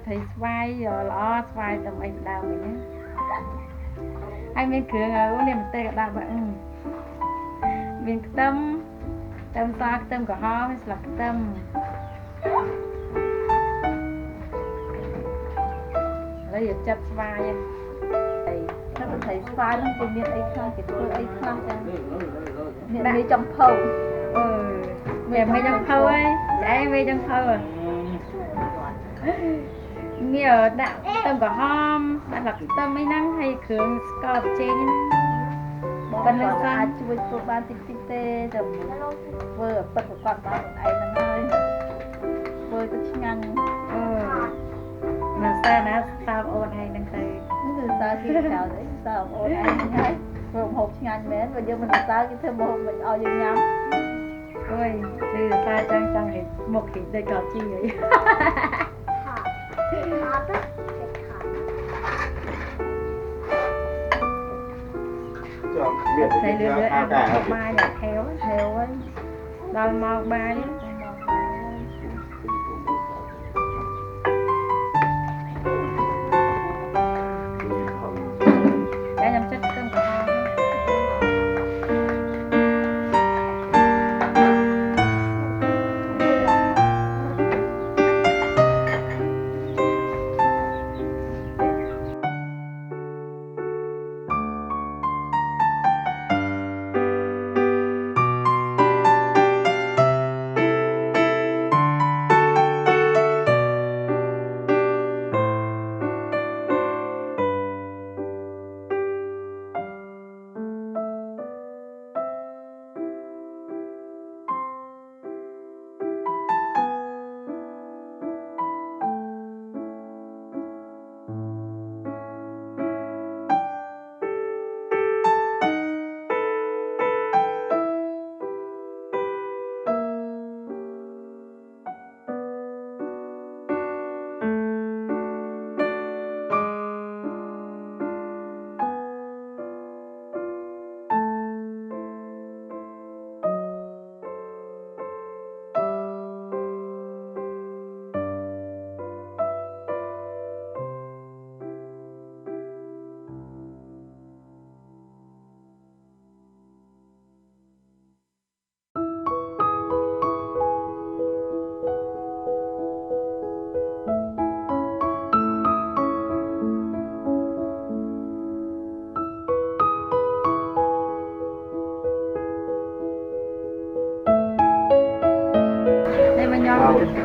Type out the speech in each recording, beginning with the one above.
Thấy vai lo vai tầm ấy đào mình nhé anh bên cửa ở niềm tê cả đào bạn bên tâm tâm xa tâm của họ là tâm lấy được chặt vai nó thấy vai nó cũng miền ấy khác cái tôi ấy khác miền ấy trong phâu miền ấy trong phâu ấy đấy mê trong phâu à nhiều đạo tâm của hom đã là tâm mấy năng hay cường cọp trên bên lên xa chui của ban tít tê rồi vừa bật của con ấy là nơi vừa tôi ngăn mà xa nó sao ôn hay năng tay nó sao khi chào đấy sao ôn anh nhái vừa hộp ngăn mến và giờ mình sao cái thêm một mình ao dương nhắm ôi đi xa trăng thì một khi đây cọp chi vậy thấy lứa ăn một mai là theo ấy đau mau mai đã nhầm chất cơm của họ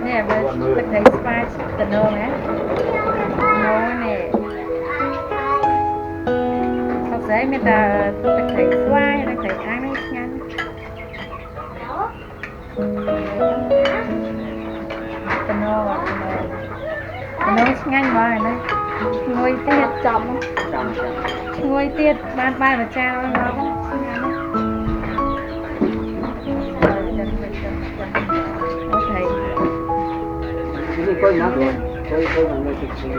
nè mình thấy spy tận nô nè nô nè sau đấy mình ta thấy spy nó thấy ăn nó ngắn tận nô nhanh mà này ngồi tiết chậm ngồi tiết ban ban và cha nó thầy cái coi nó rồi coi mà người thực sự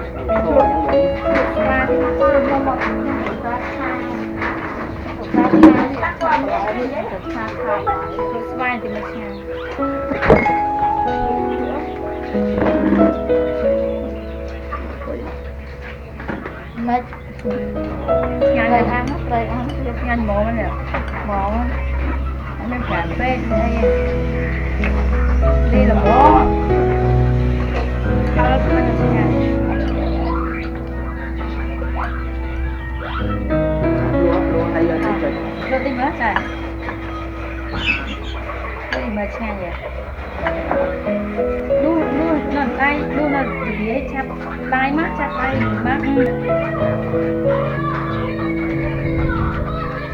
coi nó vậy nhanh này ăn nó đây ăn nhanh mổ nè mổ nó cà phê đây đi là mổ kalau sebenarnya roti masak roti masak ya lu nằm tay lu là dia chặt tay mắt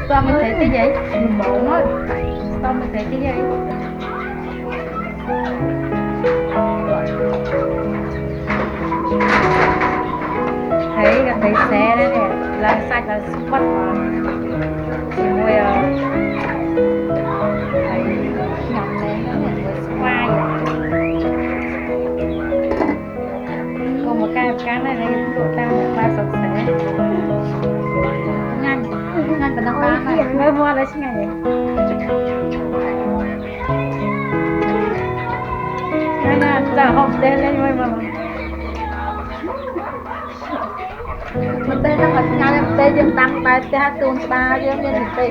sao mình thấy cái gì mình bộ nó sao mình thấy cái gì thấy xe đấy nè là sạch là bắt vào chỉ mùi thấy nhầm lên nó nhận với spy còn một cái này này độ tao một ba sọc sẽ nhanh và nó ba này mới mua đấy chứ ngày cái là giờ học tên lên mới mà mình tên nó thật ngay em tên dân tăng bài te tuôn ba dân dân thì